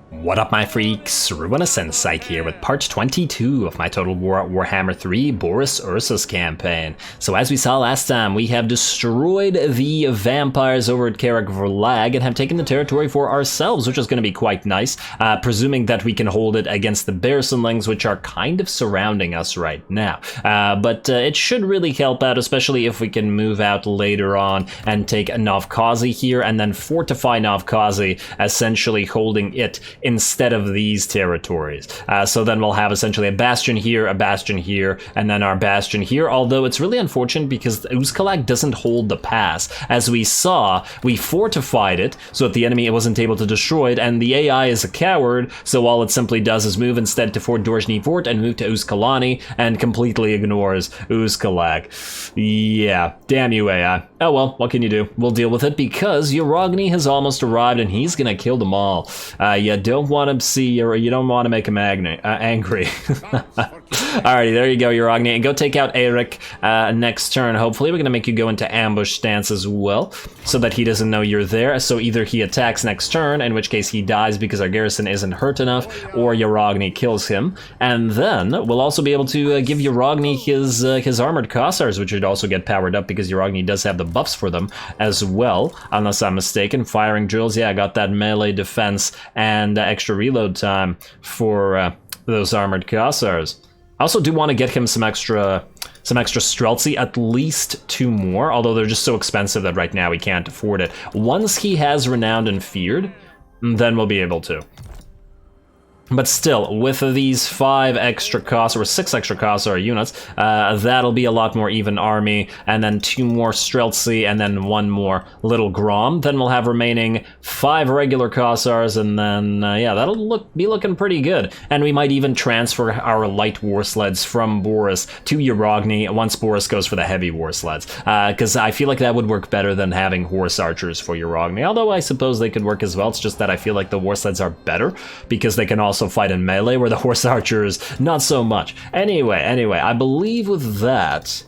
What up, my freaks? RuinousInsight here with part 22 of my Total Warhammer 3 Boris Ursus campaign. So as we saw last time, we have destroyed the vampires over at Karak Verlag and have taken the territory for ourselves, which is going to be quite nice, presuming that we can hold it against the Bearsunlings, which are kind of surrounding us right now. But it should really help out, especially if we can move out later on and take Novkazi here and then fortify Novkazi, essentially holding it instead of these territories. So then we'll have essentially a bastion here, and then our bastion here, although it's really unfortunate because Uzkalak doesn't hold the pass. As we saw, we fortified it so that the enemy wasn't able to destroy it, and the AI is a coward, so all it simply does is move instead to Fort Dorjny Fort and move to Uzkalani and completely ignores Uzkalak. Yeah, damn you AI. Oh well, what can you do? We'll deal with it because Uragni has almost arrived and he's gonna kill them all. You don't want to see, or you don't want to make him angry. Alrighty, there you go, Uragni, and go take out Eric next turn. Hopefully we're gonna make you go into ambush stance as well, so that he doesn't know you're there. So either he attacks next turn, in which case he dies because our garrison isn't hurt enough, or Uragni kills him. And then we'll also be able to give Uragni his armored Kossars, which would also get powered up because Uragni does have the buffs for them as well, unless I'm mistaken. Firing drills, yeah, I got that melee defense and extra reload time for those armored Kossars. I also do want to get him some extra Streltsy, at least 2 more, although they're just so expensive that right now we can't afford it. Once he has Renowned and Feared, then we'll be able to. But still, with these 5 extra Kossar, or 6 extra Kossar units, that'll be a lot more even army, and then 2 more Streltsy, and then 1 more Little Grom. Then we'll have remaining 5 regular Kossars, and then, yeah, that'll be looking pretty good. And we might even transfer our light war sleds from Boris to Uragni once Boris goes for the heavy war sleds, because I feel like that would work better than having horse archers for Uragni, although I suppose they could work as well. It's just that I feel like the war sleds are better, because they can also fight in melee, where the horse archers not so much. Anyway, I believe with that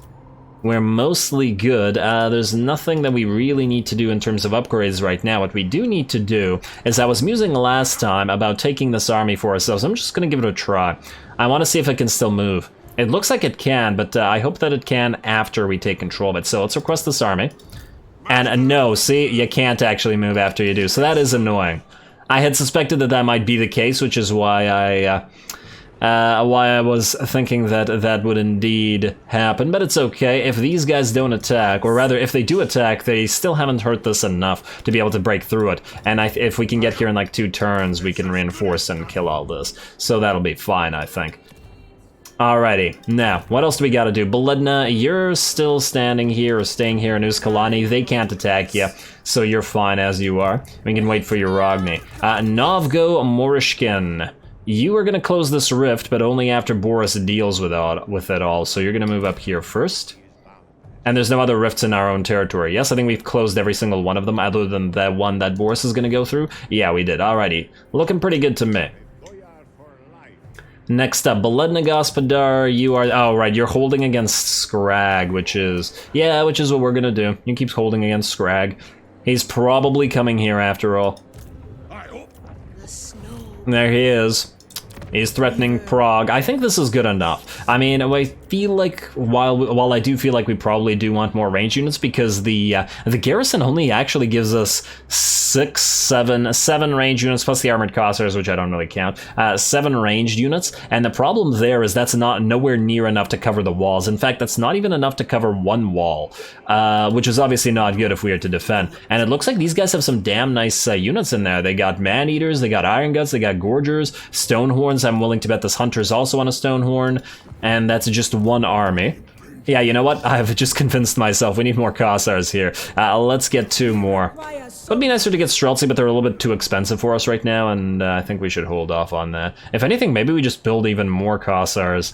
we're mostly good. There's nothing that we really need to do in terms of upgrades right now. What we do need to do is, I was musing last time about taking this army for ourselves. I'm just gonna give it a try. I want to see if it can still move. It looks like it can, but I hope that it can after we take control of it. So let's request this army. And no, see, you can't actually move after you do, so that is annoying. I had suspected that might be the case, which is why I was thinking that that would indeed happen, but it's okay. If these guys don't attack, or rather, if they do attack, they still haven't hurt this enough to be able to break through it, and if we can get here in like 2 turns, we can reinforce and kill all this, so that'll be fine, I think. Alrighty, now, what else do we gotta do? Beledna, you're still standing here, or staying here in Uzkalani. They can't attack you, so you're fine as you are. We can wait for Uragni. Novgo Morishkin, you are gonna close this rift, but only after Boris deals with it all, so you're gonna move up here first. And there's no other rifts in our own territory. Yes, I think we've closed every single one of them, other than that one that Boris is gonna go through. Yeah, we did, alrighty. Looking pretty good to me. Next up, Beledna Gospodar, you are, oh right, you're holding against Scrag, which is what we're gonna do. He keeps holding against Scrag. He's probably coming here after all. There he is. He's threatening Prague. I think this is good enough. I mean, I feel like, while I do feel like we probably do want more range units, because the garrison only actually gives us 7 range units, plus the armored Kossars, which I don't really count. 7 ranged units, and the problem there is that's nowhere near enough to cover the walls. In fact, that's not even enough to cover 1 wall, which is obviously not good if we are to defend. And it looks like these guys have some damn nice units in there. They got man-eaters, they got iron guts, they got gorgers, stonehorns. I'm willing to bet this hunter's also on a stonehorn, and that's just 1 army. Yeah, you know what? I've just convinced myself we need more Kossars here. Let's get 2 more. It would be nicer to get Streltsy, but they're a little bit too expensive for us right now, and I think we should hold off on that. If anything, maybe we just build even more Kossars.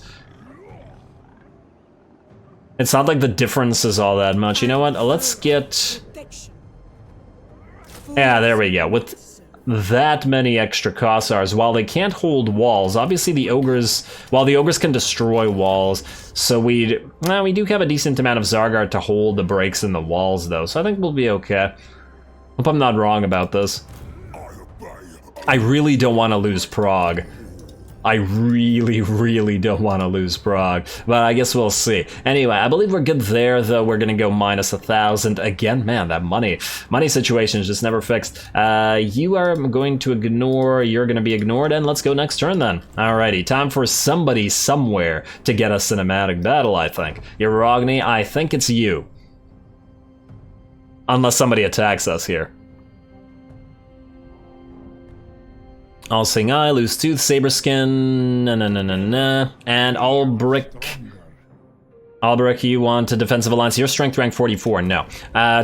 It's not like the difference is all that much. You know what? Let's get... Yeah, there we go. With that many extra Kossars, while they can't hold walls, obviously the ogres, while the ogres can destroy walls, so we do have a decent amount of Zargard to hold the breaks in the walls though, so I think we'll be okay. Hope I'm not wrong about this. I really don't want to lose Prague. I really, really don't want to lose Prague, but I guess we'll see. Anyway, I believe we're good there, though. We're gonna go minus 1,000 again. Man, that money situation is just never fixed. You are going to ignore. You're gonna be ignored, and let's go next turn then. Alrighty, time for somebody somewhere to get a cinematic battle. I think Yerogny. I think it's you, unless somebody attacks us here. All Seeing Eye, Loose Tooth, Saberskin, and Albrick. Albrick, you want a defensive alliance. Your strength rank 44, no.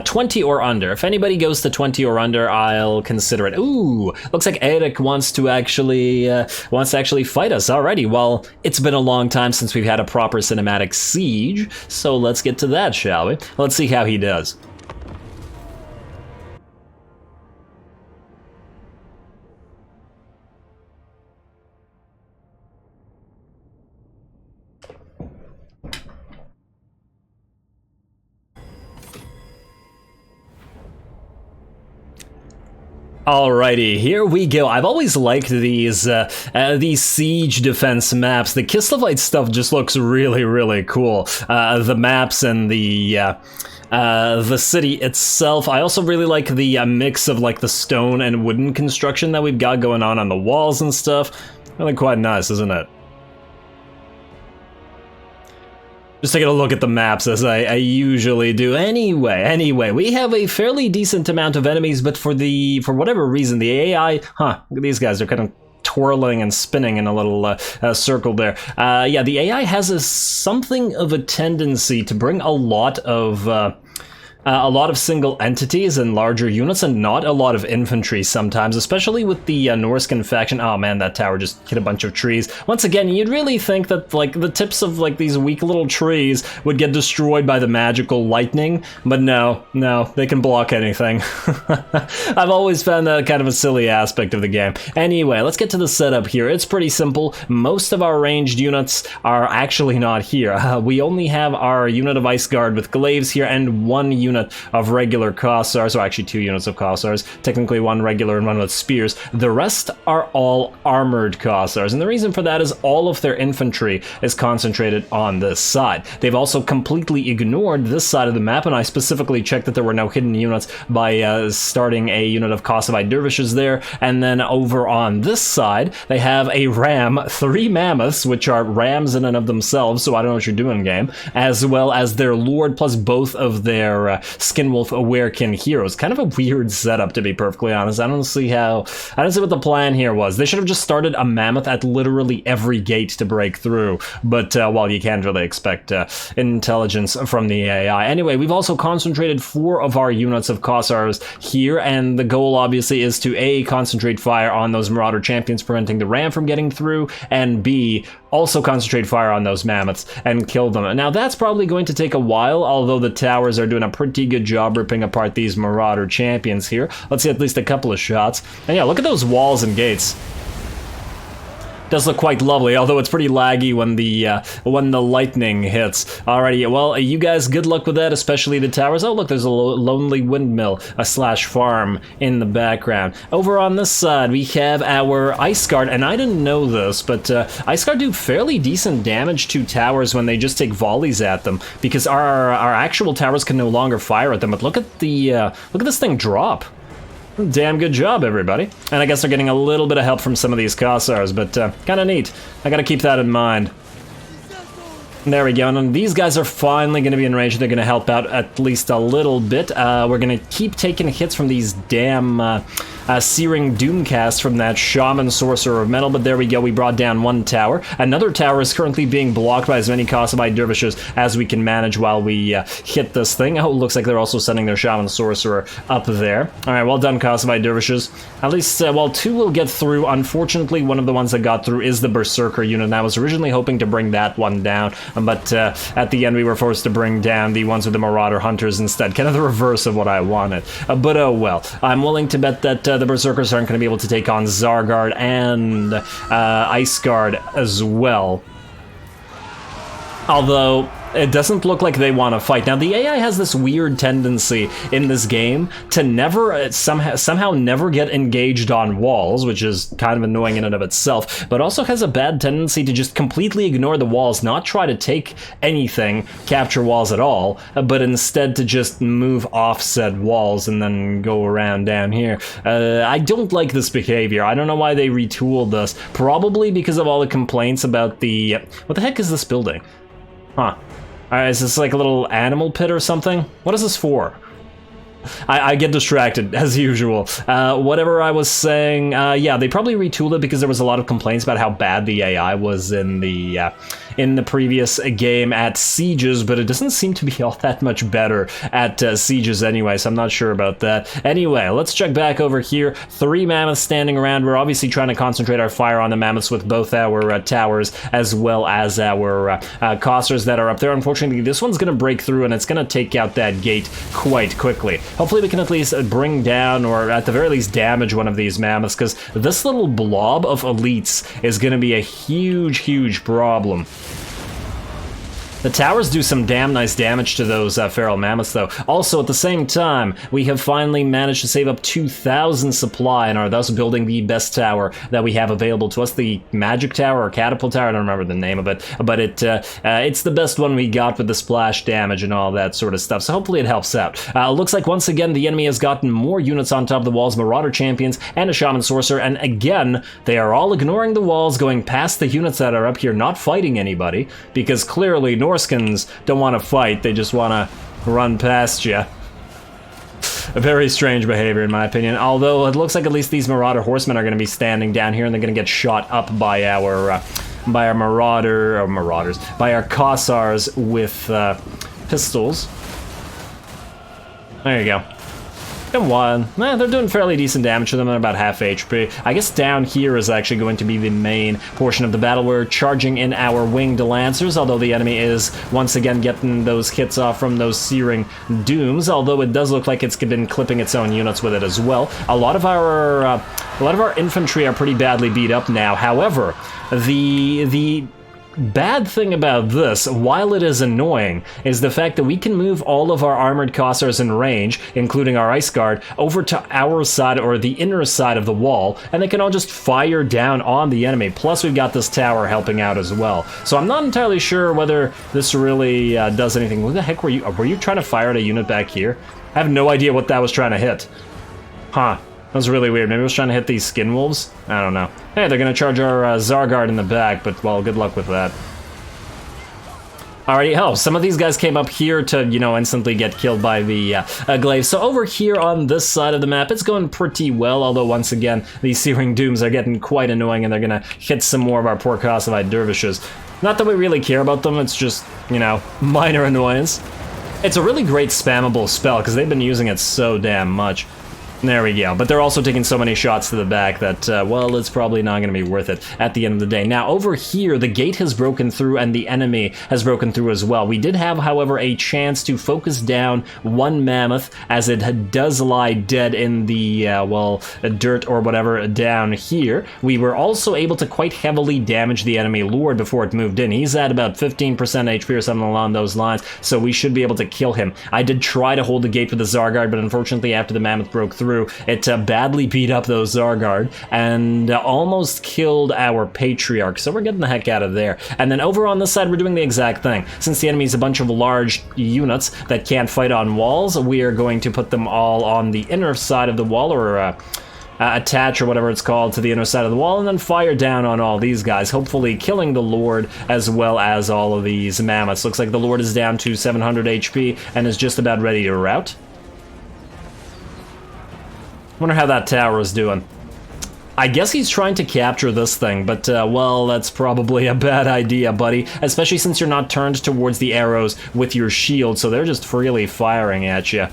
20 or under. If anybody goes to 20 or under, I'll consider it. Ooh, looks like Eric wants to actually fight us. Alrighty, well, it's been a long time since we've had a proper cinematic siege, so let's get to that, shall we? Let's see how he does. Alrighty, here we go. I've always liked these siege defense maps. The Kislevite stuff just looks really, really cool. The maps and the city itself. I also really like the mix of like the stone and wooden construction that we've got going on the walls and stuff. Really quite nice, isn't it? Just taking a look at the maps as I usually do. Anyway, we have a fairly decent amount of enemies, but for whatever reason, the AI, these guys are kind of twirling and spinning in a little circle there. Yeah, the AI has something of a tendency to bring a lot of single entities and larger units, and not a lot of infantry sometimes, especially with the Norskin faction. Oh man, that tower just hit a bunch of trees. Once again, you'd really think that like the tips of like these weak little trees would get destroyed by the magical lightning, but no, they can block anything. I've always found that kind of a silly aspect of the game. Anyway, let's get to the setup here. It's pretty simple. Most of our ranged units are actually not here. We only have our unit of Ice Guard with glaives here and one unit of regular Kossars, or actually 2 units of Kossars, technically 1 regular and 1 with spears. The rest are all armored Kossars, and the reason for that is all of their infantry is concentrated on this side. They've also completely ignored this side of the map, and I specifically checked that there were no hidden units by starting a unit of Kossovite dervishes there. And then over on this side, they have a ram, 3 mammoths, which are rams in and of themselves, so I don't know what you're doing, game, as well as their lord plus both of their Skinwolf Awarekin heroes. Kind of a weird setup, to be perfectly honest. I don't see what the plan here was. They should have just started a mammoth at literally every gate to break through, but well, you can't really expect intelligence from the AI. Anyway, we've also concentrated 4 of our units of Kossars here, and the goal obviously is to A, concentrate fire on those Marauder champions, preventing the ram from getting through, and B, also concentrate fire on those mammoths and kill them. Now that's probably going to take a while, although the towers are doing a pretty good job ripping apart these Marauder champions here. Let's see at least a couple of shots. And yeah, look at those walls and gates. Does look quite lovely, although it's pretty laggy when the lightning hits. Alrighty, well, you guys, good luck with that, especially the towers. Oh, look, there's a lonely windmill, slash farm in the background. Over on this side, we have our Ice Guard, and I didn't know this, but Ice Guard do fairly decent damage to towers when they just take volleys at them, because our actual towers can no longer fire at them. But look at this thing drop. Damn good job, everybody. And I guess they're getting a little bit of help from some of these Kossars, but kind of neat. I gotta keep that in mind. There we go, and these guys are finally going to be in range. They're going to help out at least a little bit. We're going to keep taking hits from these damn searing doomcasts from that shaman sorcerer of metal, but there we go, we brought down 1 tower. Another tower is currently being blocked by as many Kossovite dervishes as we can manage while we hit this thing. Oh, it looks like they're also sending their shaman sorcerer up there. Alright, well done, Kossovite dervishes. At least, well, 2 will get through. Unfortunately, one of the ones that got through is the Berserker unit, and I was originally hoping to bring that one down, but at the end we were forced to bring down the ones with the Marauder Hunters instead. Kind of the reverse of what I wanted. But oh well. I'm willing to bet that the Berserkers aren't going to be able to take on Zargard and Ice Guard as well. Although, It doesn't look like they want to fight. Now, the AI has this weird tendency in this game to never, somehow never get engaged on walls, which is kind of annoying in and of itself, but also has a bad tendency to just completely ignore the walls, not try to take anything, capture walls at all, but instead to just move off said walls and then go around down here. I don't like this behavior. I don't know why they retooled this. Probably because of all the complaints about the... What the heck is this building? Huh. Alright, is this like a little animal pit or something? What is this for? I get distracted, as usual. Whatever I was saying, yeah, they probably retooled it because there was a lot of complaints about how bad the AI was in the previous game at Sieges, but it doesn't seem to be all that much better at Sieges anyway, so I'm not sure about that. Anyway, let's check back over here. 3 mammoths standing around. We're obviously trying to concentrate our fire on the mammoths with both our towers as well as our Cossars that are up there. Unfortunately, this one's going to break through and it's going to take out that gate quite quickly. Hopefully we can at least bring down, or at the very least damage, one of these mammoths, because this little blob of elites is going to be a huge problem. The towers do some damn nice damage to those feral mammoths, though. Also, at the same time, we have finally managed to save up 2,000 supply and are thus building the best tower that we have available to us. The magic tower or catapult tower, I don't remember the name of it, but it's the best one we got with the splash damage and all that sort of stuff, so hopefully it helps out. Looks like once again the enemy has gotten more units on top of the walls, Marauder champions and a shaman sorcerer, and again, they are all ignoring the walls, going past the units that are up here, not fighting anybody, because clearly Norskins don't want to fight, they just want to run past you. A very strange behavior, in my opinion, although it looks like at least these Marauder horsemen are going to be standing down here and they're going to get shot up by our marauders, by our Cossars with pistols. There you go. Come on. They're doing fairly decent damage to them at about half HP. I guess down here is actually going to be the main portion of the battle. We're charging in our winged lancers, although the enemy is once again getting those hits off from those searing dooms, although it does look like it's been clipping its own units with it as well. A lot of our infantry are pretty badly beat up now. However, the bad thing about this, while it is annoying, is the fact that we can move all of our armored Cossars in range, including our Ice Guard, over to our side or the inner side of the wall, and they can all just fire down on the enemy. Plus, we've got this tower helping out as well. So I'm not entirely sure whether this really does anything. What the heck were you? Were you trying to fire at a unit back here? I have no idea what that was trying to hit. Huh. That was really weird. Maybe it was trying to hit these skin wolves? I don't know. Hey, they're going to charge our Tzar Guard in the back, but, well, good luck with that. Alrighty, oh, some of these guys came up here to, you know, instantly get killed by the glaives. So over here on this side of the map, it's going pretty well, although once again, these Searing Dooms are getting quite annoying and they're going to hit some more of our poor Kossovite dervishes. Not that we really care about them, it's just, you know, minor annoyance. It's a really great spammable spell, because they've been using it so damn much. There we go, but they're also taking so many shots to the back that, well, it's probably not going to be worth it at the end of the day. Now, over here, the gate has broken through and the enemy has broken through as well. We did have, however, a chance to focus down one mammoth, as it does lie dead in the, well, dirt or whatever down here. We were also able to quite heavily damage the enemy lord before it moved in. He's at about 15% HP or something along those lines, so we should be able to kill him. I did try to hold the gate with the Tzar Guard, but unfortunately, after the mammoth broke through, it badly beat up those Tzar Guard and almost killed our Patriarch, so we're getting the heck out of there. And then over on this side, we're doing the exact thing. Since the enemy is a bunch of large units that can't fight on walls, we are going to put them all on the inner side of the wall, or attach, or whatever it's called, to the inner side of the wall, and then fire down on all these guys, hopefully killing the Lord as well as all of these mammoths. Looks like the Lord is down to 700 HP and is just about ready to rout. Wonder how that tower is doing. I guess he's trying to capture this thing, but, well, that's probably a bad idea, buddy. Especially since you're not turned towards the arrows with your shield, so they're just freely firing at you.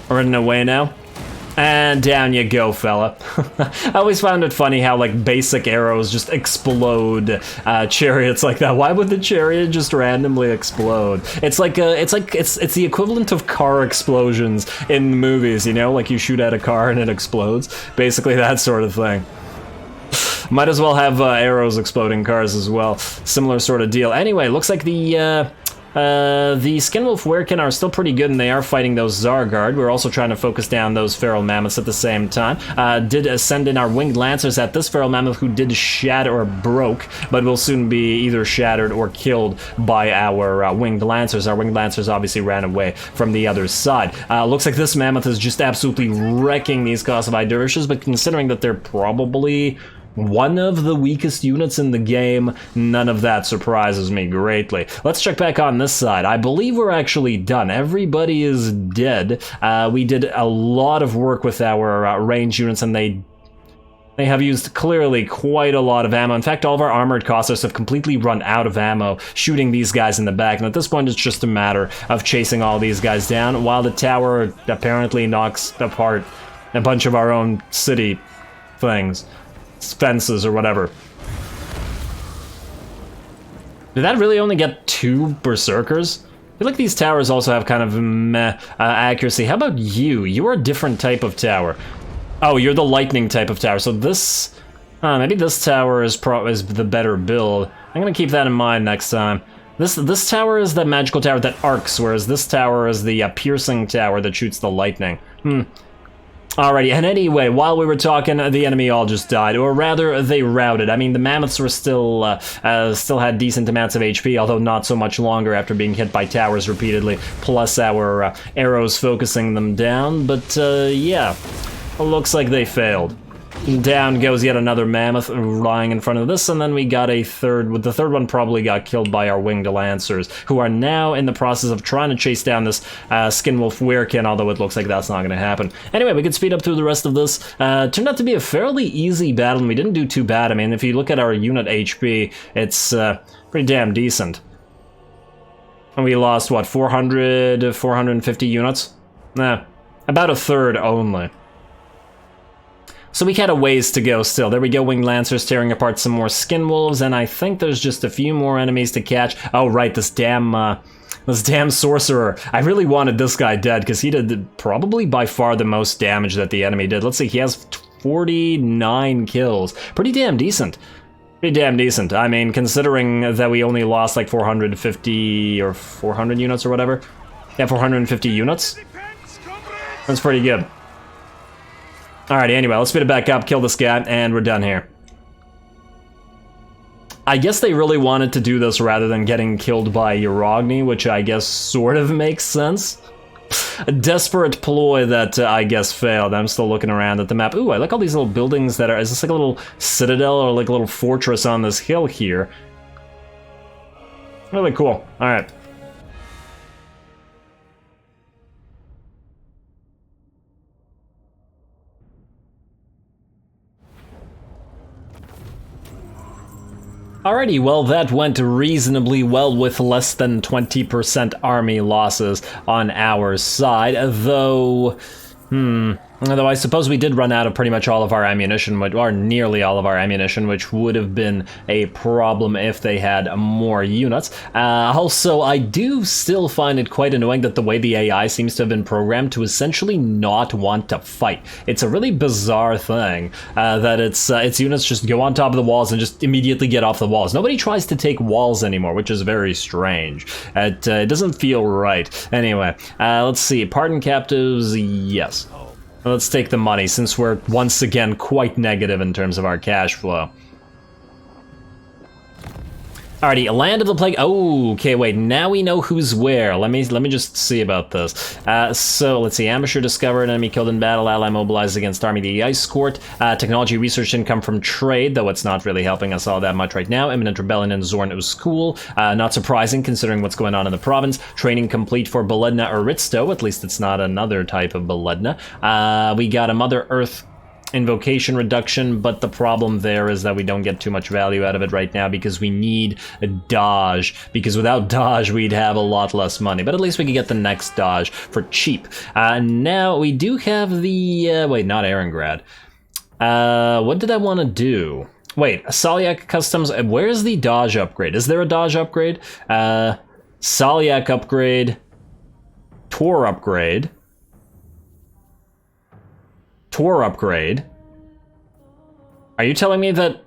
Running away now. And down you go, fella. I always found it funny how, like, basic arrows just explode chariots like that. Why would the chariot just randomly explode? It's like it's the equivalent of car explosions in movies, you know? Like you shoot at a car and it explodes. Basically that sort of thing. Might as well have arrows exploding cars as well. Similar sort of deal. Anyway, looks like the Skinwolf Werekin are still pretty good, and they are fighting those Zargard. We're also trying to focus down those Feral Mammoths at the same time. Did send in our Winged Lancers at this Feral Mammoth, who did shatter or broke, but will soon be either shattered or killed by our Winged Lancers. Our Winged Lancers obviously ran away from the other side. Looks like this Mammoth is just absolutely wrecking these Kosovo dervishes, but considering that they're probably one of the weakest units in the game, none of that surprises me greatly. Let's check back on this side. I believe we're actually done. Everybody is dead. We did a lot of work with our range units, and they have used clearly quite a lot of ammo. In fact, all of our armored Kossos have completely run out of ammo shooting these guys in the back, and at this point it's just a matter of chasing all these guys down, while the tower apparently knocks apart a bunch of our own city things. Fences or whatever. Did that really only get 2 berserkers? I feel like these towers also have kind of meh accuracy. How about you? You are a different type of tower. Oh, you're the lightning type of tower. So this, maybe this tower is the better build. I'm gonna keep that in mind next time. This tower is the magical tower that arcs, whereas this tower is the piercing tower that shoots the lightning. Alrighty, and anyway, while we were talking, the enemy all just died, or rather, they routed. I mean, the mammoths were still had decent amounts of HP, although not so much longer after being hit by towers repeatedly, plus our arrows focusing them down, but yeah, it looks like they failed. Down goes yet another mammoth lying in front of this, and then we got a third. The third one probably got killed by our Winged Lancers, who are now in the process of trying to chase down this Skinwolf Werekin, although it looks like that's not going to happen. Anyway, we could speed up through the rest of this. Turned out to be a fairly easy battle, and we didn't do too bad. I mean, if you look at our unit HP, it's pretty damn decent. And we lost, what, 450 units? Nah, about a third only. So we had a ways to go still. There we go, Winged Lancers tearing apart some more Skinwolves, and I think there's just a few more enemies to catch. Oh right, this damn sorcerer. I really wanted this guy dead, because he did probably by far the most damage that the enemy did. Let's see, he has 49 kills. Pretty damn decent. Pretty damn decent. I mean, considering that we only lost like 450 or 400 units or whatever. Yeah, 450 units. That's pretty good. Alrighty, anyway, let's speed it back up, kill this guy, and we're done here. I guess they really wanted to do this rather than getting killed by Uragni, which I guess sort of makes sense. A desperate ploy that I guess failed. I'm still looking around at the map. Ooh, I like all these little buildings that are... Is this like a little citadel or like a little fortress on this hill here? Really cool. Alright. Alrighty, well that went reasonably well with less than 20% army losses on our side, though I suppose we did run out of pretty much all of our ammunition, or nearly all of our ammunition, which would have been a problem if they had more units. Also, I do still find it quite annoying that the way the AI seems to have been programmed to essentially not want to fight. It's a really bizarre thing that its units just go on top of the walls and just immediately get off the walls. Nobody tries to take walls anymore, which is very strange. It doesn't feel right. Anyway, let's see. Pardon captives, yes. Let's take the money, since we're once again quite negative in terms of our cash flow. Alrighty, Land of the Plague. Oh, okay, wait, now we know who's where. Let me just see about this. So, let's see, Ambusher discovered, enemy killed in battle, ally mobilized against army, the Ice Court. Technology research income from trade, though it's not really helping us all that much right now. Imminent rebellion in Zorn School. Not surprising, considering what's going on in the province. Training complete for Beledna Aristo, at least it's not another type of Beledna. We got a Mother Earth invocation reduction, but the problem there is that we don't get too much value out of it right now because we need a Dodge, because without Dodge we'd have a lot less money, but at least we can get the next Dodge for cheap. Now we do have the, wait, not Erengrad. What did I want to do? Wait, Salyak Customs, where's the Dodge upgrade? Is there a Dodge upgrade? Salyak upgrade, Tor upgrade, Tor upgrade. Are you telling me that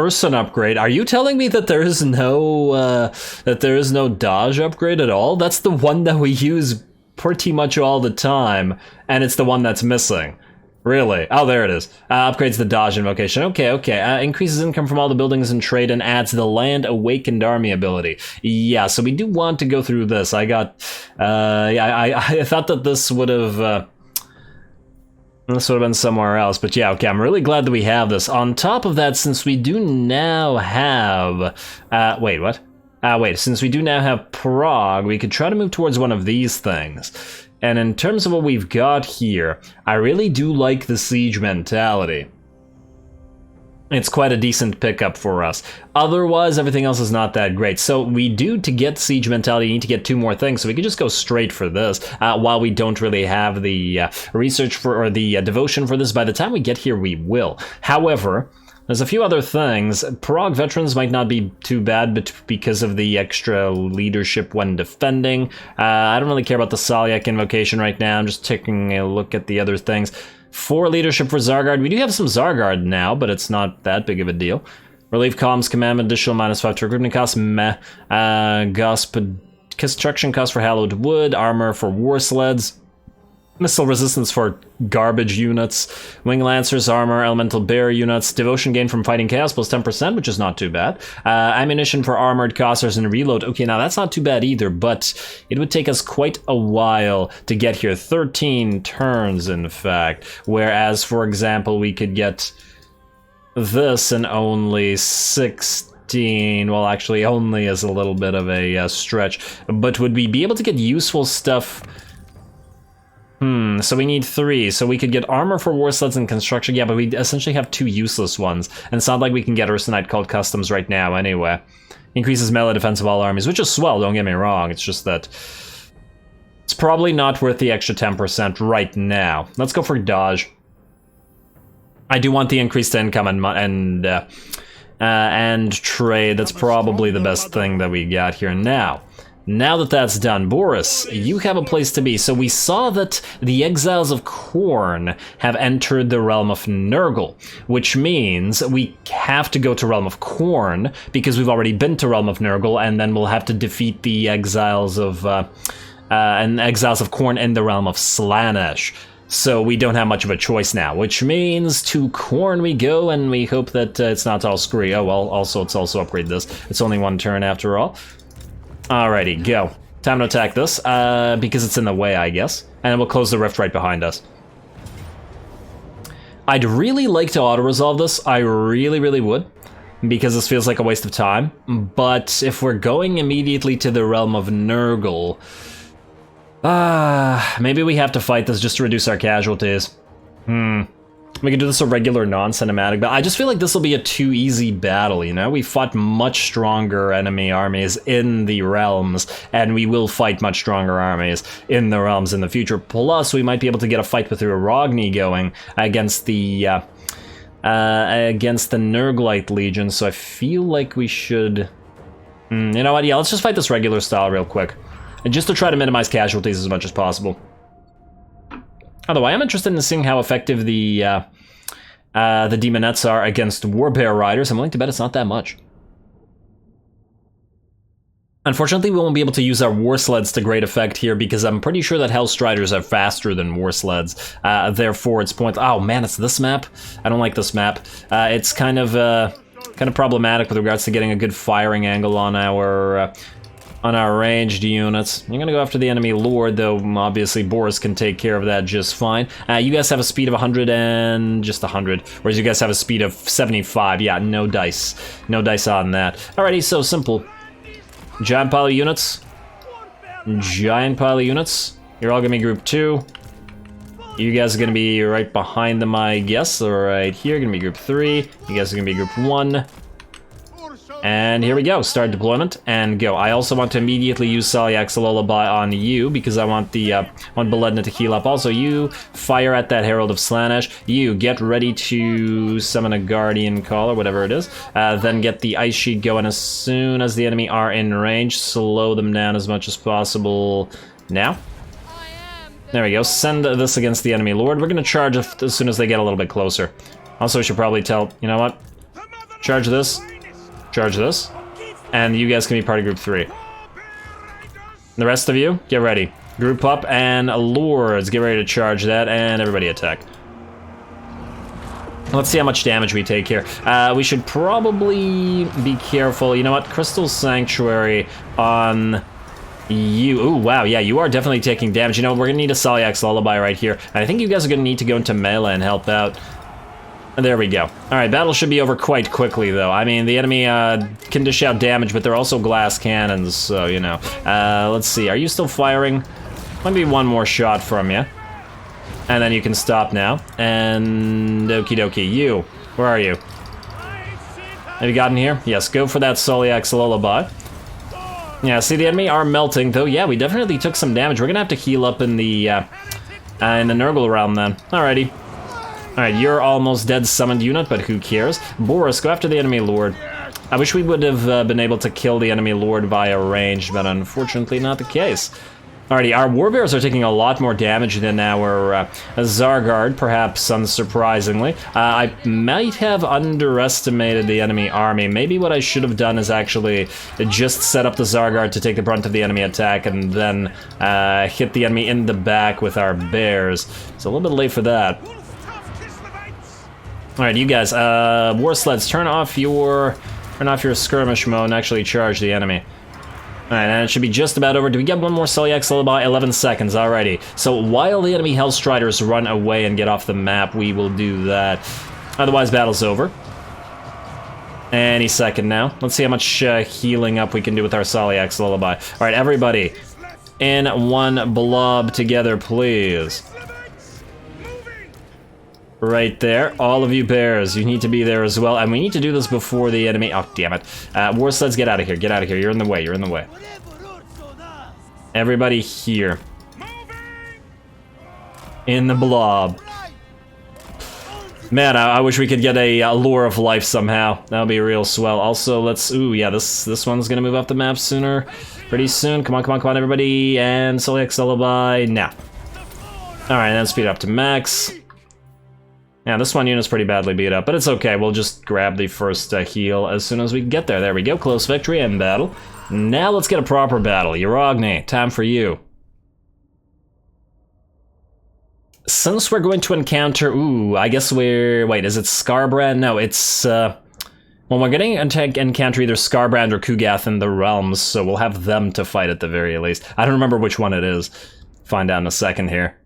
Ursun upgrade. Are you telling me that there is no dodge upgrade at all? That's the one that we use pretty much all the time, and it's the one that's missing. Really? Oh, there it is. Upgrades the dodge invocation. Okay. Increases income from all the buildings and trade and adds the land awakened army ability. Yeah, so we do want to go through this. I got, I thought that this would have been somewhere else, but yeah, okay, I'm really glad that we have this. On top of that, since we do now have, since we do now have Prague, we could try to move towards one of these things. And in terms of what we've got here, I really do like the siege mentality. It's quite a decent pickup for us. Otherwise, everything else is not that great. So we do, to get siege mentality, need to get 2 more things. So we could just go straight for this, while we don't really have the research for, or the devotion for this. By the time we get here, we will. However, there's a few other things. Prague veterans might not be too bad, but because of the extra leadership when defending. I don't really care about the Salyak invocation right now. I'm just taking a look at the other things. 4 leadership for Zargard. We do have some Zargard now, but it's not that big of a deal. Relief columns, commandment, additional -5 to recruitment cost, meh. Construction cost for hallowed wood, armor for war sleds. Missile resistance for garbage units, wing lancers, armor, elemental bear units, devotion gain from fighting chaos plus 10%, which is not too bad. Ammunition for armored costers and reload. Okay, now that's not too bad either, but it would take us quite a while to get here. 13 turns, in fact. Whereas, for example, we could get this in only 16. Well, actually, only is a little bit of a stretch. But would we be able to get useful stuff? So we need 3. So we could get armor for war sleds and construction. Yeah, but we essentially have 2 useless ones. And it's not like we can get Ursunite called customs right now anyway. Increases melee defense of all armies, which is swell, don't get me wrong. It's just that it's probably not worth the extra 10% right now. Let's go for dodge. I do want the increased income and trade. That's probably the best thing that we got here now. Now that that's done, Boris, you have a place to be. So we saw that the exiles of Khorne have entered the realm of Nurgle, which means we have to go to realm of Khorne because we've already been to realm of Nurgle, and then we'll have to defeat the exiles of Khorne in the realm of Slaanesh. So we don't have much of a choice now, which means to Khorne we go, and we hope that it's not all screwy. Oh well, also let's also upgrade this. It's only 1 turn after all. Alrighty, go. Time to attack this, because it's in the way, I guess. And we'll close the rift right behind us. I'd really like to auto-resolve this. I really would, because this feels like a waste of time. But if we're going immediately to the realm of Nurgle, maybe we have to fight this just to reduce our casualties. We can do this a regular non-cinematic, but I just feel like this will be a too easy battle, you know? We fought much stronger enemy armies in the realms, and we will fight much stronger armies in the realms in the future. Plus, we might be able to get a fight with Uragni going against the Nurglite Legion, so I feel like we should... you know what, yeah, let's just fight this regular style real quick. And just to try to minimize casualties as much as possible. Although I am interested in seeing how effective the Demonettes are against Warbear Riders. I'm willing to bet it's not that much. Unfortunately, we won't be able to use our War Sleds to great effect here because I'm pretty sure that Hellstriders are faster than War Sleds. Therefore, it's pointless. Oh man, it's this map? I don't like this map. It's kind of problematic with regards to getting a good firing angle on our ranged units. I'm gonna go after the enemy lord, though obviously Boris can take care of that just fine. You guys have a speed of 100 and just 100, whereas you guys have a speed of 75. Yeah, no dice. No dice on that. Alrighty, so simple. Giant pile of units. Giant pile of units. You're all gonna be group 2. You guys are gonna be right behind them, I guess. Or right here, gonna be group 3. You guys are gonna be group 1. And here we go, start deployment, and go. I also want to immediately use Salyak's Lullaby on you, because I want the Beledna to heal up. Also, you fire at that Herald of Slaanesh. You get ready to summon a Guardian Call, or whatever it is. Then get the Ice Sheet going as soon as the enemy are in range. Slow them down as much as possible now. There we go, send this against the enemy lord. We're gonna charge as soon as they get a little bit closer. Also, we should probably tell, you know what? charge this, and you guys can be part of group 3. The rest of you, get ready. Group up, and Lords, get ready to charge that, and everybody attack. Let's see how much damage we take here. We should probably be careful. You know what? Crystal Sanctuary on you. Ooh, wow, yeah, you are definitely taking damage. You know, we're gonna need a Salyak's Lullaby right here. And I think you guys are gonna need to go into melee and help out. And there we go. All right, battle should be over quite quickly, though. I mean, the enemy can dish out damage, but they're also glass cannons, so, you know. Let's see, are you still firing? Maybe one more shot from you. And then you can stop now. And okie dokie, you, where are you? Have you gotten here? Yes, go for that Salyak's Lullaby. Yeah, see, the enemy are melting, though. Yeah, we definitely took some damage. We're gonna have to heal up in the Nurgle realm then. Alrighty. Alright, you're almost dead summoned unit, but who cares? Boris, go after the enemy lord. I wish we would have been able to kill the enemy lord via range, but unfortunately not the case. Alrighty, our warbears are taking a lot more damage than our Zargard, perhaps unsurprisingly. I might have underestimated the enemy army. Maybe what I should have done is actually just set up the Zargard to take the brunt of the enemy attack and then hit the enemy in the back with our bears. It's a little bit late for that. Alright, you guys, war sleds, turn off your skirmish mode and actually charge the enemy. Alright, and it should be just about over. Do we get one more Salyak's Lullaby? 11 seconds, alrighty. So while the enemy Hellstriders run away and get off the map, we will do that. Otherwise, battle's over. Any second now. Let's see how much healing up we can do with our Salyak's Lullaby. Alright, everybody, in one blob together, please. Right there, all of you bears, you need to be there as well, and we need to do this before the enemy. Oh, damn it. War sleds, get out of here, get out of here. You're in the way, you're in the way. Everybody here. In the blob. Man, I wish we could get a Lure of Life somehow. That would be real swell. Also, let's, ooh, yeah, this one's gonna move off the map sooner. Pretty soon. Come on, come on, come on, everybody. And Salyak's Lullaby, now. Alright, then speed up to max. Yeah, this one unit's pretty badly beat up, but it's okay. We'll just grab the first heal as soon as we get there. There we go, close victory and battle. Now let's get a proper battle. Uragni, time for you. Since we're going to encounter, ooh, I guess we're, wait, is it Skarbrand? No, it's, well, we're getting to encounter either Skarbrand or Kugath in the realms, so we'll have them to fight at the very least. I don't remember which one it is. Find out in a second here.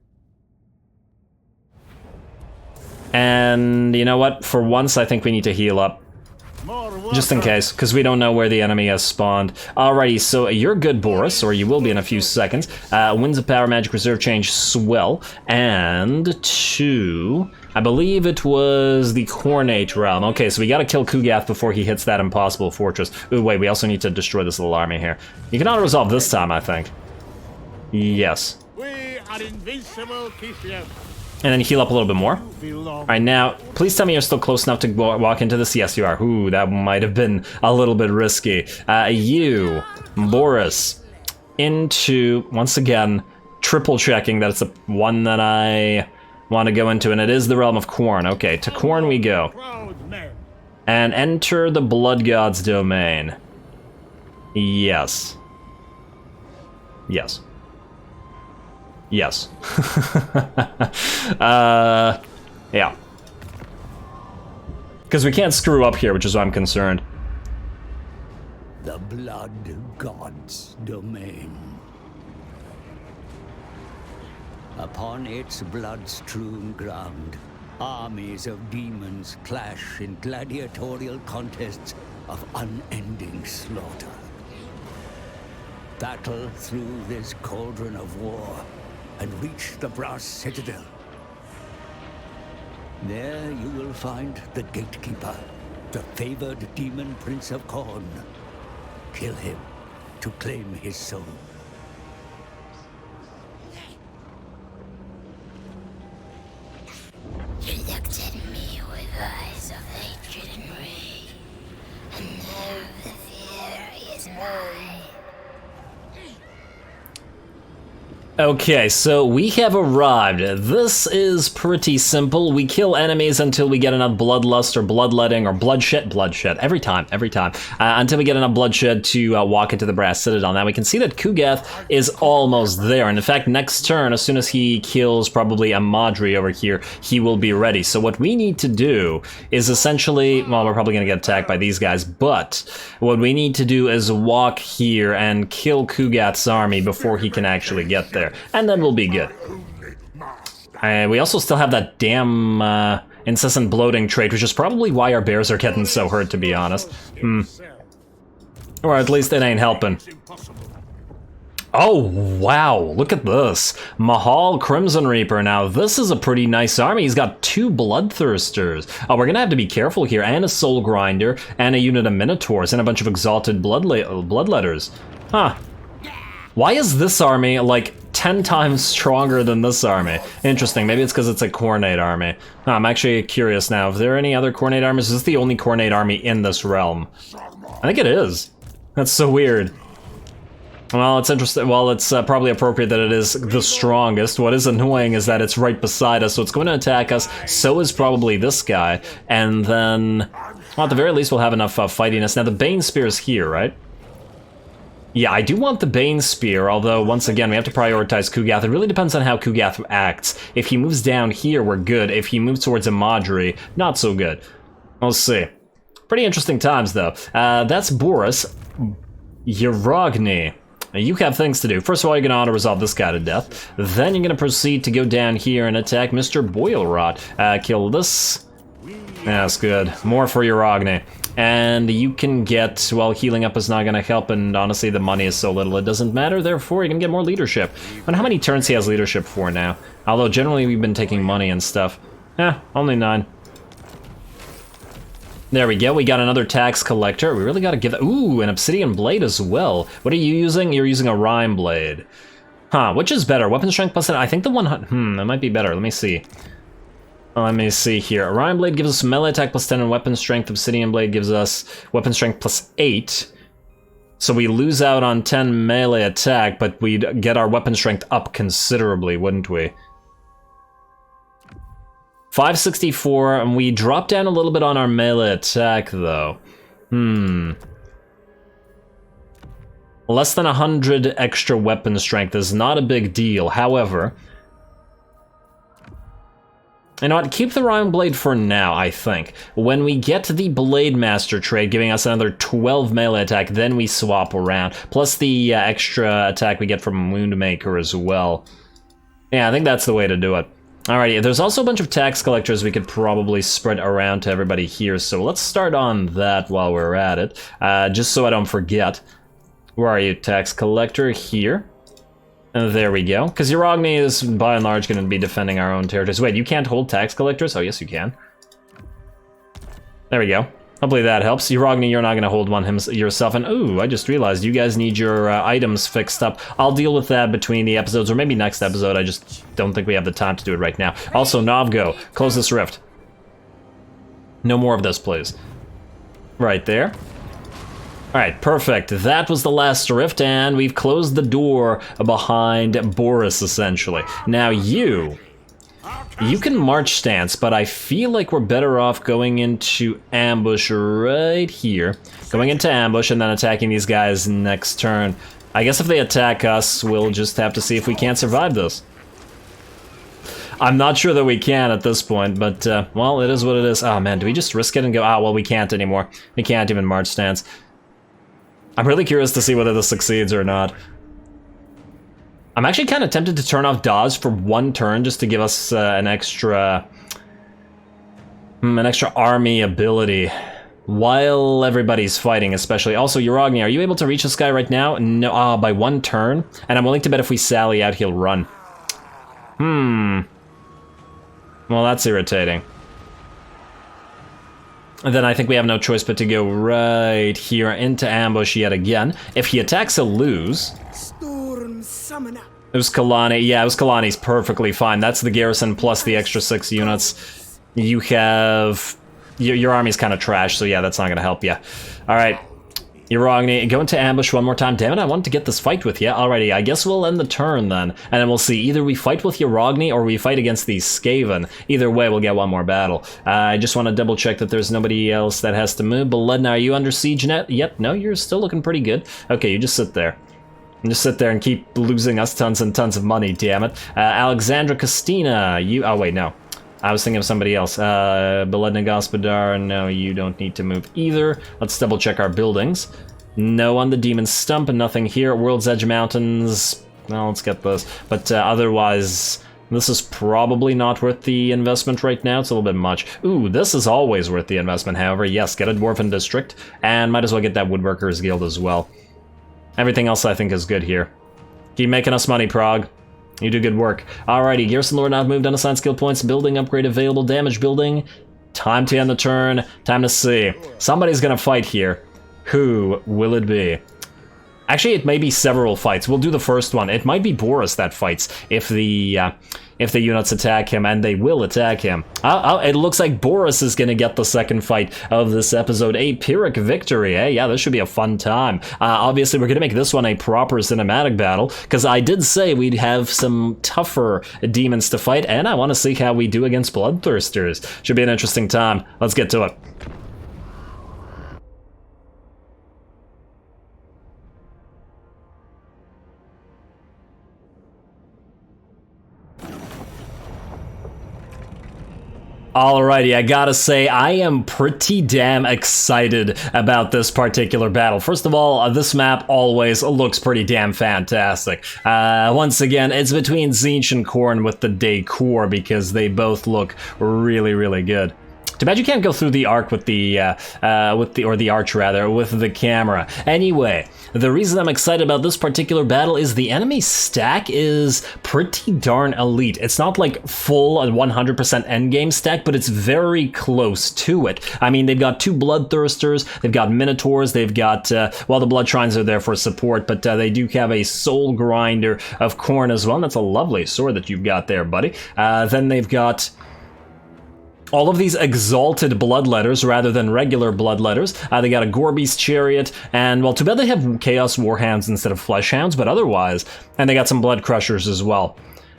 And you know what? For once, I think we need to heal up. Just in case, because we don't know where the enemy has spawned. Alrighty, so you're good, Boris, or you will be in a few seconds. Winds of Power, Magic Reserve Change, Swell. And to, I believe it was the Khorne realm. Okay, so we gotta kill Kugath before he hits that impossible fortress. Ooh, wait, we also need to destroy this little army here. You can auto-resolve this time, I think. Yes. We are invincible, Kislev. And then heal up a little bit more. Alright, now, please tell me you're still close enough to walk into this. Yes, you are. Ooh, that might have been a little bit risky. You, Boris, into, once again, triple checking that it's the one that I want to go into, and it is the realm of Khorne. Okay, to Khorne we go. And enter the Blood God's domain. Yes. Yes. Yes. Yeah. Because we can't screw up here, which is why I'm concerned. The Blood God's domain. Upon its blood-strewn ground, armies of demons clash in gladiatorial contests of unending slaughter. Battle through this cauldron of war and reach the Brass Citadel. There you will find the Gatekeeper, the favored demon prince of Khorne. Kill him to claim his soul. You looked at me with eyes of hatred and rage, and now the fear is mine. Okay, so we have arrived. This is pretty simple. We kill enemies until we get enough bloodlust or bloodletting or bloodshed, every time, until we get enough bloodshed to walk into the Brass Citadel. Now we can see that Kugath is almost there, and in fact, next turn, as soon as he kills probably a Madri over here, he will be ready. So what we need to do is essentially, well, we're probably gonna get attacked by these guys, but what we need to do is walk here and kill Kugath's army before he can actually get there. And then we'll be good. We also still have that damn incessant bloating trait, which is probably why our bears are getting so hurt, to be honest. Or at least it ain't helping. Oh, wow, look at this. Mahal Crimson Reaper. Now, this is a pretty nice army. He's got 2 Bloodthirsters. Oh, we're gonna have to be careful here. And a Soul Grinder, and a unit of Minotaurs, and a bunch of Exalted Bloodletters. Huh. Why is this army, like, 10 times stronger than this army? Interesting, maybe it's because it's a Khornate army. I'm actually curious now, if there are any other Khornate armies? Is this the only Khornate army in this realm? I think it is. That's so weird. Well, it's interesting. Well, it's probably appropriate that it is the strongest. What is annoying is that it's right beside us, so it's going to attack us. So is probably this guy. And then, well, at the very least, we'll have enough fightiness. Now, the Bane Spear is here, right? Yeah, I do want the Bane Spear, although, once again, we have to prioritize Kugath. It really depends on how Kugath acts. If he moves down here, we're good. If he moves towards Imadri, not so good. We'll see. Pretty interesting times, though. That's Boris Uragni. You have things to do. First of all, you're going to auto-resolve this guy to death. Then you're going to proceed to go down here and attack Mr. Boilrot. Kill this. That's good. More for Uragni. And you can get, well, healing up is not going to help, and honestly, the money is so little it doesn't matter, therefore, you can get more leadership. I wonder how many turns he has leadership for now. Although, generally, we've been taking money and stuff. Only 9. There we go, we got another tax collector. We really got to give that. Ooh, an obsidian blade as well. What are you using? You're using a rhyme blade. Huh, which is better? Weapon strength plus 10? I think the one, that might be better. Let me see. Let me see here. Rhyme Blade gives us melee attack plus 10 and weapon strength. Obsidian Blade gives us weapon strength plus 8. So we lose out on 10 melee attack, but we'd get our weapon strength up considerably, wouldn't we? 564, and we drop down a little bit on our melee attack, though. Less than 100 extra weapon strength is not a big deal. However, you know what, keep the Rhyme Blade for now, I think. When we get to the Blade Master trait, giving us another 12 melee attack, then we swap around. Plus the extra attack we get from Woundmaker as well. Yeah, I think that's the way to do it. Alrighty, there's also a bunch of tax collectors we could probably spread around to everybody here, so let's start on that while we're at it, just so I don't forget. Where are you, tax collector? Here. There we go. Because Uragni is, by and large, going to be defending our own territories. Wait, you can't hold tax collectors? Oh, yes, you can. There we go. Hopefully that helps. Uragni, you're not going to hold one yourself. And, ooh, I just realized you guys need your items fixed up. I'll deal with that between the episodes, or maybe next episode. I just don't think we have the time to do it right now. Also, Novgo, close this rift. No more of this, please. Right there. Alright, perfect. That was the last rift, and we've closed the door behind Boris, essentially. Now you can march stance, but I feel like we're better off going into ambush right here. Going into ambush and then attacking these guys next turn. I guess if they attack us, we'll just have to see if we can't survive this. I'm not sure that we can at this point, but, well, it is what it is. Oh man, do we just risk it and go, well, we can't anymore. We can't even march stance. I'm really curious to see whether this succeeds or not. I'm actually kind of tempted to turn off dodge for 1 turn just to give us an extra army ability while everybody's fighting, especially. Also, Uragni, are you able to reach this guy right now? No, by 1 turn. And I'm willing to bet if we sally out, he'll run. Well, that's irritating. And then I think we have no choice but to go right here into ambush yet again. If he attacks, he'll lose. Storm Summoner. It was Kalani. Yeah, it was Kalani's perfectly fine. That's the garrison plus the extra 6 units. You have... Your army's kind of trash, so yeah, that's not going to help you. Alright. Uragni, go into ambush one more time. Damn it, I wanted to get this fight with you. Alrighty, I guess we'll end the turn then. And then we'll see. Either we fight with Uragni or we fight against these Skaven. Either way, we'll get one more battle. I just want to double check that there's nobody else that has to move. Beledna, are you under siege yet? No, you're still looking pretty good. Okay, you just sit there. And just sit there and keep losing us tons and tons of money, damn it. Alexandra Costina, you... Oh, wait, no. I was thinking of somebody else. Beledna Gospodar, no, you don't need to move either. Let's double check our buildings. No on the Demon Stump, and nothing here. World's Edge Mountains, well, let's get this. But otherwise, this is probably not worth the investment right now. It's a little bit much. Ooh, this is always worth the investment, however. Yes, get a Dwarven District, and might as well get that Woodworkers Guild as well. Everything else I think is good here. Keep making us money, Prague. You do good work. Alrighty, Garrison Lord now moved unassigned skill points. Building upgrade available. Damage building. Time to end the turn. Time to see. Somebody's gonna fight here. Who will it be? Actually, it may be several fights. We'll do the first one. It might be Boris that fights if the units attack him, and they will attack him. It looks like Boris is gonna get the second fight of this episode. A Pyrrhic victory, eh? Yeah, this should be a fun time. Obviously, we're gonna make this one a proper cinematic battle, because I did say we'd have some tougher demons to fight, and I want to see how we do against Bloodthirsters. Should be an interesting time. Let's get to it. Alrighty, I gotta say, I am pretty damn excited about this particular battle. First of all, this map always looks pretty damn fantastic. Once again, it's between Tzeentch and Khorne with the decor, because they both look really, really good. Too bad you can't go through the arc with the arch rather, with the camera. Anyway, the reason I'm excited about this particular battle is the enemy stack is pretty darn elite. It's not like full 100% endgame stack, but it's very close to it. I mean, they've got 2 Bloodthirsters, they've got Minotaurs, they've got, well, the Blood Shrines are there for support, but they do have a Soul Grinder of Khorne as well, and that's a lovely sword that you've got there, buddy. Then they've got all of these exalted bloodletters rather than regular bloodletters. They got a Gorby's Chariot, and, well, too bad they have Chaos Warhounds instead of Fleshhounds, but otherwise, and they got some Blood Crushers as well.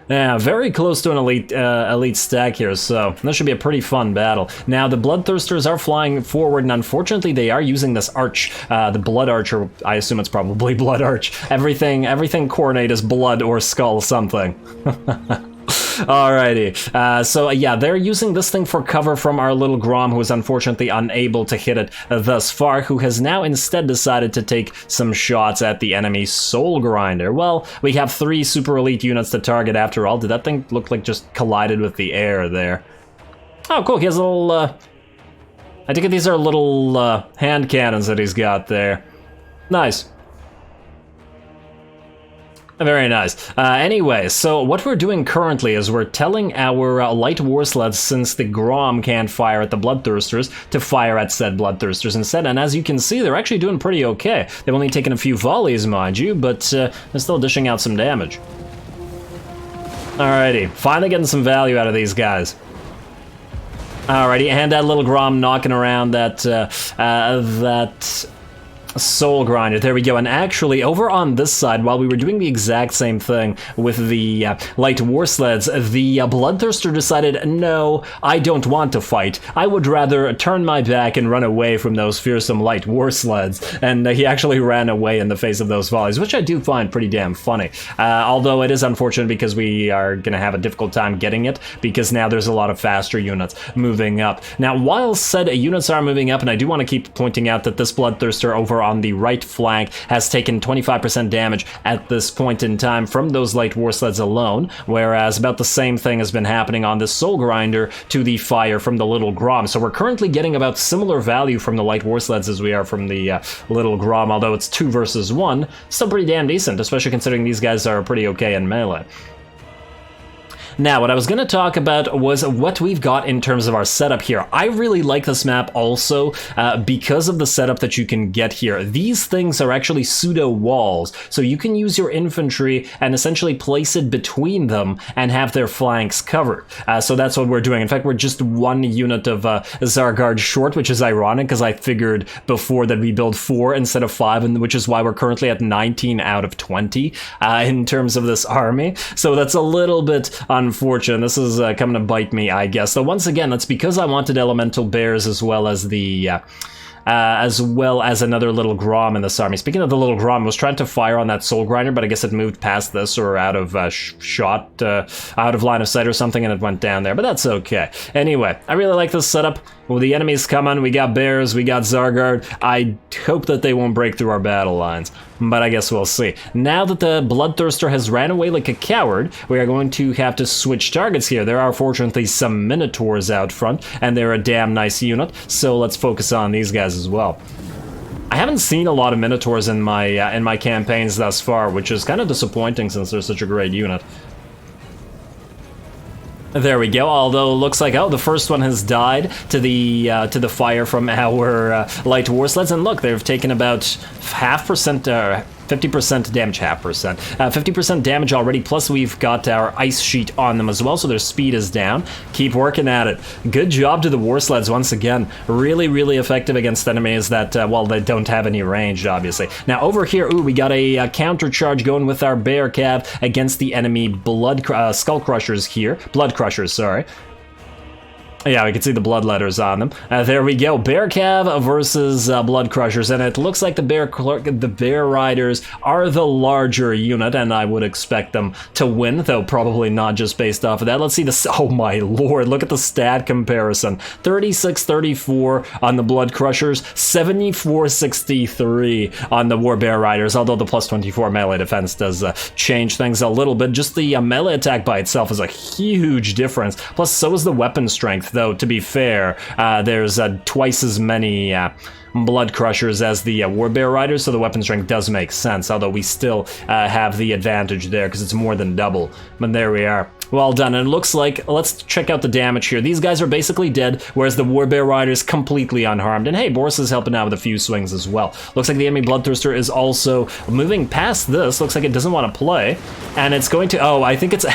Yeah, very close to an elite stack here, so this should be a pretty fun battle. Now, the Bloodthirsters are flying forward, and unfortunately, they are using this arch, the Blood Archer. I assume it's probably Blood Arch. Everything Khornate is blood or skull something. Alrighty, so yeah, they're using this thing for cover from our little Grom, who is unfortunately unable to hit it thus far, who has now instead decided to take some shots at the enemy Soul Grinder. Well, we have 3 super elite units to target after all. Did that thing look like just collided with the air there? Oh, cool, he has a little, I think these are little, hand cannons that he's got there. Nice. Very nice. Anyway, so what we're doing currently is we're telling our light war sleds, since the Grom can't fire at the Bloodthirsters, to fire at said Bloodthirsters instead, and as you can see, they're actually doing pretty okay. They've only taken a few volleys, mind you, but they're still dishing out some damage. Alrighty, finally getting some value out of these guys. Alrighty, and that little Grom knocking around that Soul Grinder, there we go. And actually, over on this side, while we were doing the exact same thing with the light war sleds, the Bloodthirster decided, no, I don't want to fight. I would rather turn my back and run away from those fearsome light war sleds. And he actually ran away in the face of those volleys, which I do find pretty damn funny. Although it is unfortunate because we are going to have a difficult time getting it, because now there's a lot of faster units moving up. Now, while said units are moving up, and I do want to keep pointing out that this Bloodthirster over on the right flank has taken 25% damage at this point in time from those light war sleds alone, whereas about the same thing has been happening on this Soul Grinder to the fire from the little Grom. So we're currently getting about similar value from the light war sleds as we are from the little Grom, although it's 2 versus 1, still pretty damn decent, especially considering these guys are pretty okay in melee. Now, what I was going to talk about was what we've got in terms of our setup here. I really like this map also because of the setup that you can get here. These things are actually pseudo walls, so you can use your infantry and essentially place it between them and have their flanks covered. So that's what we're doing. In fact, we're just one unit of Zargard short, which is ironic because I figured before that we build 4 instead of 5, and which is why we're currently at 19 out of 20 in terms of this army. So that's a little bit unfortunate. This is coming to bite me, I guess. So once again, that's because I wanted elemental bears as well as the another little Grom in this army. Speaking of the little Grom, I was trying to fire on that Soul Grinder, but I guess it moved past this or out of shot, out of line of sight or something, and it went down there, but that's okay. Anyway, I really like this setup. Well, the enemy's coming, we got bears, we got Zargard. I hope that they won't break through our battle lines, but I guess we'll see. Now that the Bloodthirster has ran away like a coward, we are going to have to switch targets here. There are fortunately some Minotaurs out front, and they're a damn nice unit, so let's focus on these guys as well. I haven't seen a lot of Minotaurs in my campaigns thus far, which is kind of disappointing since they're such a great unit. There we go, although it looks like, oh, the first one has died to the fire from our light war sleds, and look, they've taken about 50% damage, 50% damage already, plus we've got our ice sheet on them as well, so their speed is down. Keep working at it. Good job to the war sleds once again. Really, really effective against enemies that, well, they don't have any range, obviously. Now over here, ooh, we got a counter charge going with our bear cav against the enemy skull crushers here. Blood crushers, sorry. Yeah, we can see the blood letters on them. There we go, Bear Cav versus Blood Crushers, and it looks like the Bear Riders are the larger unit, and I would expect them to win, though probably not just based off of that. Let's see this. Oh my lord, look at the stat comparison. 36-34 on the Blood Crushers, 74-63 on the War Bear Riders, although the plus 24 melee defense does change things a little bit. Just the melee attack by itself is a huge difference, plus so is the weapon strength. Though, to be fair, there's twice as many Blood Crushers as the Warbear Riders, so the weapon strength does make sense, although we still have the advantage there because it's more than double. But there we are. Well done, and it looks like, let's check out the damage here. These guys are basically dead, whereas the Warbear Riders completely unharmed. And hey, Boris is helping out with a few swings as well. Looks like the enemy Bloodthirster is also moving past this. Looks like it doesn't want to play, and it's going to, oh, I think it's,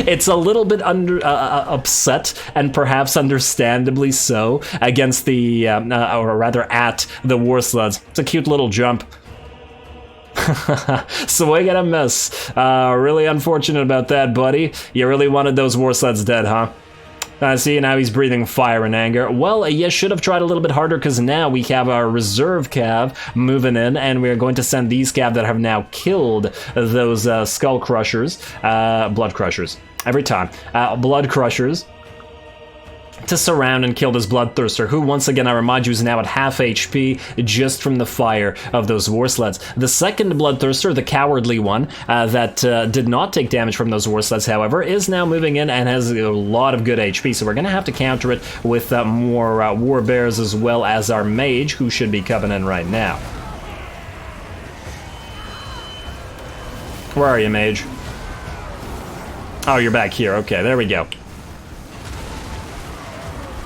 it's a little bit upset, and perhaps understandably so, against the, or rather at the War Sleds. It's a cute little jump. Swing and a miss. Really unfortunate about that, buddy. You really wanted those war sleds dead, huh? See, now he's breathing fire and anger. Well, you should have tried a little bit harder, because now we have our reserve cav moving in, and we're going to send these cav that have now killed those skull crushers, blood crushers, every time, blood crushers, to surround and kill this Bloodthirster, who, once again, I remind you, is now at half HP just from the fire of those war sleds. The second Bloodthirster, the cowardly one, that did not take damage from those war sleds, however, is now moving in and has a lot of good HP, so we're going to have to counter it with more war bears as well as our mage, who should be coming in right now. Where are you, mage? Oh, you're back here. Okay, there we go.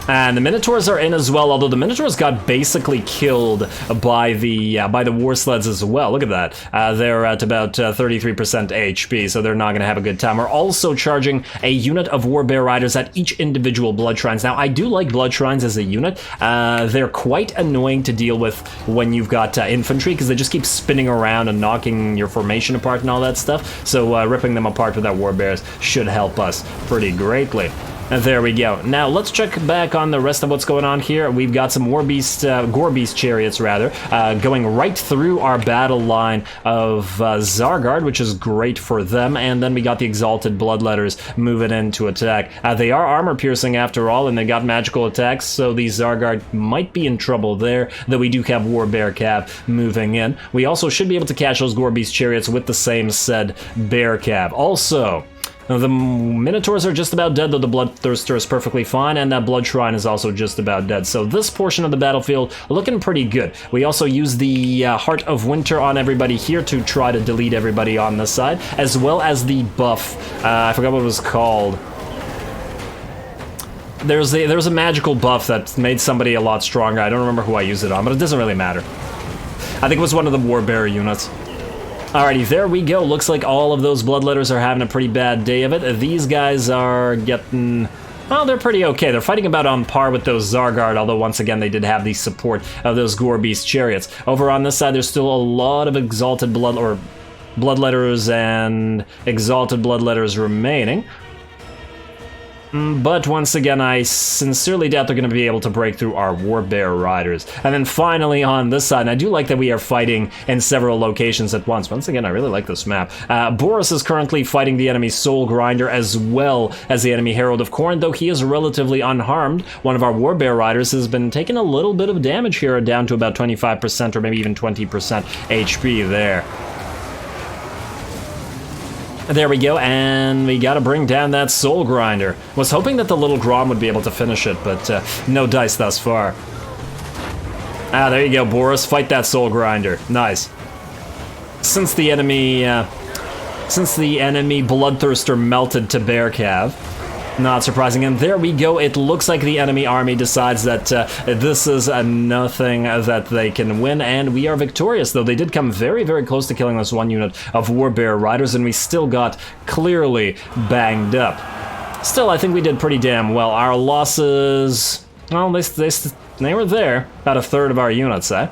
And the Minotaurs are in as well, although the Minotaurs got basically killed by the war sleds as well. Look at that. They're at about 33% HP, so they're not going to have a good time. We're also charging a unit of War Bear Riders at each individual Blood Shrines. Now, I do like Blood Shrines as a unit. They're quite annoying to deal with when you've got infantry, because they just keep spinning around and knocking your formation apart and all that stuff. So ripping them apart with our War Bears should help us pretty greatly. There we go. Now let's check back on the rest of what's going on here. We've got some Gore Beast chariots, rather, going right through our battle line of Zargard, which is great for them. And then we got the Exalted Bloodletters moving in to attack. They are armor piercing after all, and they got magical attacks, so these Zargard might be in trouble there, though we do have War Bear Cav moving in. We also should be able to catch those Gore Beast chariots with the same said Bear Cav. Also, The Minotaurs are just about dead, though the Bloodthirster is perfectly fine, and that Blood Shrine is also just about dead. So this portion of the battlefield looking pretty good. We also use the Heart of Winter on everybody here to try to delete everybody on this side, as well as the buff. I forgot what it was called. There's a magical buff that made somebody a lot stronger. I don't remember who I used it on, but it doesn't really matter. I think it was one of the Warbearer units. Alrighty, there we go. Looks like all of those Bloodletters are having a pretty bad day of it. These guys are getting... well, they're pretty okay. They're fighting about on par with those Zargard, although once again they did have the support of those Gore-Beast chariots. Over on this side, there's still a lot of Exalted Bloodletters and Exalted Bloodletters remaining. But once again, I sincerely doubt they're going to be able to break through our Warbearer Riders. And then finally on this side, and I do like that we are fighting in several locations at once. Once again, I really like this map. Boris is currently fighting the enemy Soul Grinder as well as the enemy Herald of Khorne, though he is relatively unharmed. One of our Warbearer Riders has been taking a little bit of damage here, down to about 25% or maybe even 20% HP there. There we go, and we gotta bring down that Soul Grinder. Was hoping that the little Grom would be able to finish it, but no dice thus far. Ah, there you go, Boris. Fight that Soul Grinder. Nice. Since the enemy Bloodthirster melted to Bear Cav. Not surprising, and there we go. It looks like the enemy army decides that this is nothing that they can win, and we are victorious, though they did come very, very close to killing this one unit of Warbearer Riders, and we still got clearly banged up. Still, I think we did pretty damn well. Our losses, well, they were there. About a third of our units, eh?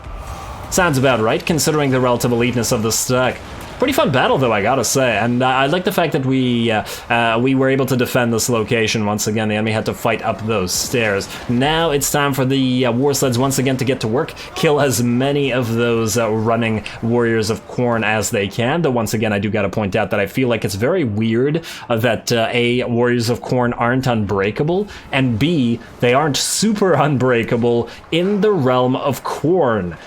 Sounds about right, considering the relative eliteness of the stack. Pretty fun battle, though, I gotta say, and I like the fact that we were able to defend this location once again. The enemy had to fight up those stairs. Now it's time for the war sleds once again to get to work, kill as many of those running warriors of Khorne as they can, though once again I do gotta point out that I feel like it's very weird that A, warriors of Khorne aren't unbreakable, and B, they aren't super unbreakable in the realm of Khorne.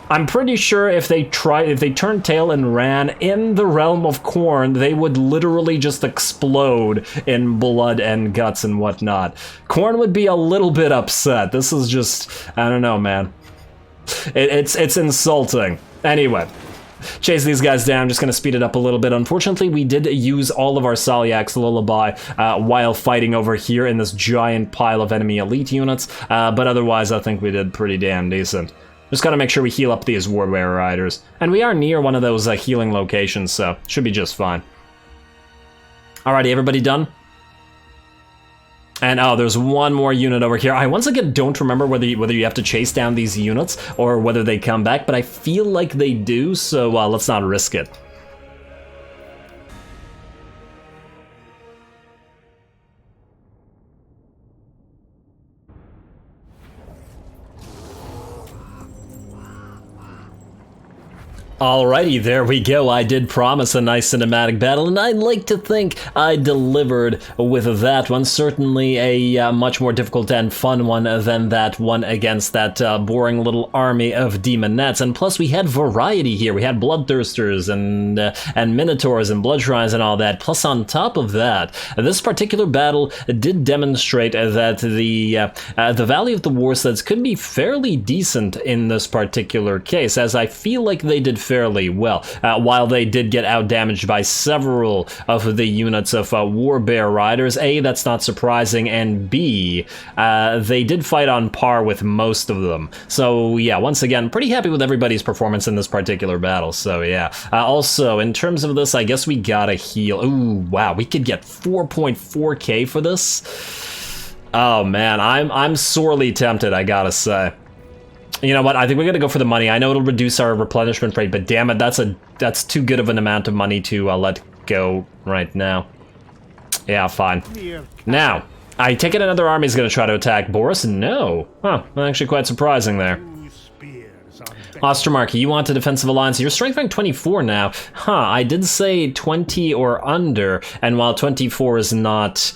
I'm pretty sure if they turned tail and ran in the realm of Khorne, they would literally just explode in blood and guts and whatnot. Khorne would be a little bit upset. This is just, I don't know, man. It's insulting. Anyway. Chase these guys down, just gonna speed it up a little bit. Unfortunately, we did use all of our Salyak's Lullaby while fighting over here in this giant pile of enemy elite units, but otherwise I think we did pretty damn decent. Just gotta make sure we heal up these Warbearer Riders. And we are near one of those healing locations, so should be just fine. Alrighty, everybody done? And oh, there's one more unit over here. I once again don't remember whether you have to chase down these units or whether they come back, but I feel like they do, so let's not risk it. Alrighty, there we go. I did promise a nice cinematic battle, and I'd like to think I delivered with that one. Certainly a much more difficult and fun one than that one against that boring little army of demonettes. And plus, we had variety here. We had Bloodthirsters and Minotaurs and Blood Shrines and all that. Plus, on top of that, this particular battle did demonstrate that the value of the war sleds could be fairly decent in this particular case, as I feel like they did fairly well. While they did get out-damaged by several of the units of Warbearer Riders, A, that's not surprising, and B, they did fight on par with most of them. So yeah, once again, pretty happy with everybody's performance in this particular battle, so yeah. Also, in terms of this, I guess we gotta heal. Ooh, wow, we could get 4.4k for this? Oh man, I'm sorely tempted, I gotta say. You know what, I think we're gonna go for the money. I know it'll reduce our replenishment rate, but damn it, that's too good of an amount of money to let go right now. Yeah, fine. Now, I take it another army's gonna try to attack Boris? No. Huh, actually quite surprising there. Ostermark, you want a defensive alliance. You're strength rank 24 now. Huh, I did say 20 or under, and while 24 is not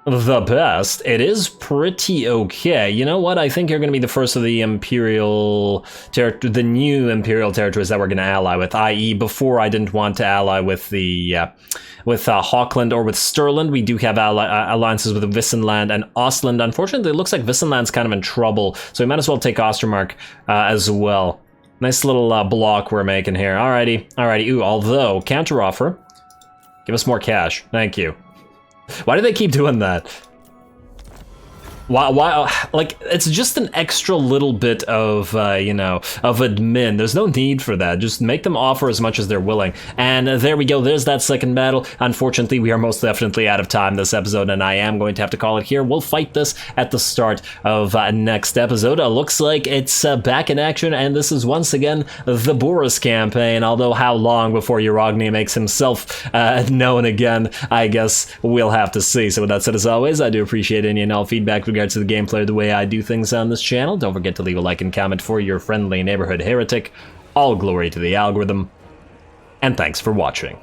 the best. It is pretty okay. You know what? I think you're going to be the first of the the new Imperial territories that we're going to ally with, i.e. before I didn't want to ally with the Hawkland or with Stirland. We do have alliances with Wissenland and Ostland. Unfortunately, it looks like Wissenland's kind of in trouble, so we might as well take Ostermark as well. Nice little block we're making here. Alrighty. Ooh, although, counteroffer. Give us more cash. Thank you. Why do they keep doing that? Why, like, it's just an extra little bit of, you know, of admin. There's no need for that. Just make them offer as much as they're willing. And there we go. There's that second battle. Unfortunately, we are most definitely out of time this episode, and I am going to have to call it here. We'll fight this at the start of next episode. Looks like it's back in action, and this is once again the Boris campaign. Although how long before Uragni makes himself known again, I guess we'll have to see. So with that said, as always, I do appreciate any and all feedback regarding to the gameplay or the way I do things on this channel. Don't forget to leave a like and comment for your friendly neighborhood heretic. All glory to the algorithm, and thanks for watching.